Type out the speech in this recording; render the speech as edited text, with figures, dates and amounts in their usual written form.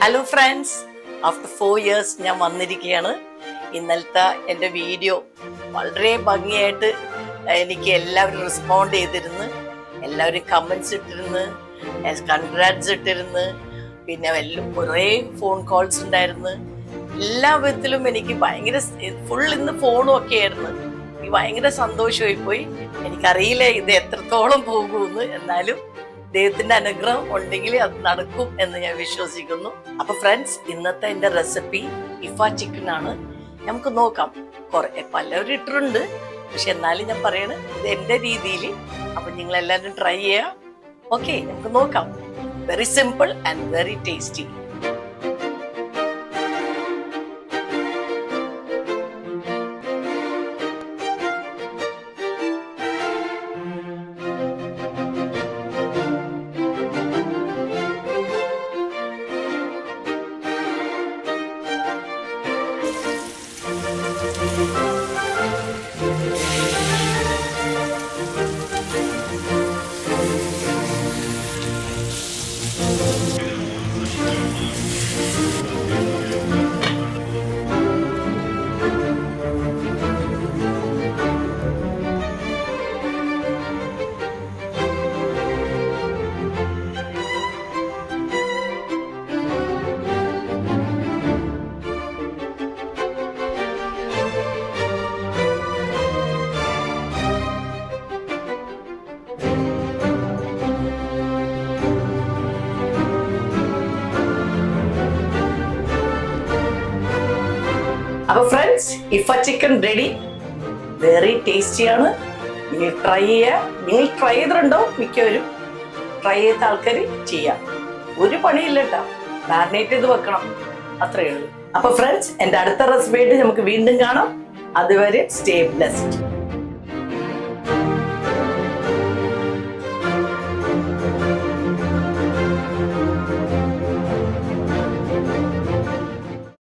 Hello friends, after 4 years ഞാൻ വന്നിരിക്കുകയാണ്. ഇന്നലത്തെ എൻ്റെ വീഡിയോ വളരെ ഭംഗിയായിട്ട് എനിക്ക് എല്ലാവരും റെസ്പോണ്ട് ചെയ്തിരുന്നു. എല്ലാവരും കമൻസ് ഇട്ടിരുന്നു, കൺഗ്രാറ്റ്സ് ഇട്ടിരുന്നു. പിന്നെ കുറേ ഫോൺ കോൾസ് ഉണ്ടായിരുന്നു. എല്ലാ വിധത്തിലും എനിക്ക് ഭയങ്കര ഫുൾ ഇന്ന് ഫോണും ഒക്കെ ആയിരുന്നു. എനിക്ക് ഭയങ്കര സന്തോഷമായി പോയി. എനിക്കറിയില്ല ഇത് എത്രത്തോളം പോകുമെന്ന്, എന്നാലും ദൈവത്തിന്റെ അനുഗ്രഹം ഉണ്ടെങ്കിൽ അത് നടക്കും എന്ന് ഞാൻ വിശ്വസിക്കുന്നു. അപ്പൊ ഫ്രണ്ട്സ്, ഇന്നത്തെ എന്റെ റെസിപ്പി ഇഫ ചിക്കൻ ആണ്. നമുക്ക് നോക്കാം. പലരും ഇട്ടിട്ടുണ്ട്, പക്ഷെ എന്നാലും ഞാൻ പറയണത് ഇത് എന്റെ രീതിയിൽ. അപ്പൊ നിങ്ങൾ എല്ലാവരും ട്രൈ ചെയ്യാം. ഓക്കെ, നമുക്ക് നോക്കാം. Very simple and very tasty. അപ്പൊ ഫ്രണ്ട്സ്, ഇഫ ചിക്കൻ റെഡി. വെരി ടേസ്റ്റിയാണ്. നിങ്ങൾ ട്രൈ ചെയ്യുക. നിങ്ങൾ ട്രൈ ചെയ്തിട്ടുണ്ടോ? മിക്കവരും ട്രൈ ചെയ്ത ആൾക്കാർ ചെയ്യാം. ഒരു പണിയില്ല കേട്ടോ, മാരിനേറ്റ് ചെയ്ത് വെക്കണം, അത്രയേ ഉള്ളൂ. അപ്പൊ ഫ്രണ്ട്സ്, എൻ്റെ അടുത്ത റെസിപ്പി ആയിട്ട് നമുക്ക് വീണ്ടും കാണാം. അതുവരെ സ്റ്റേ ബ്ലെസ്ഡ്.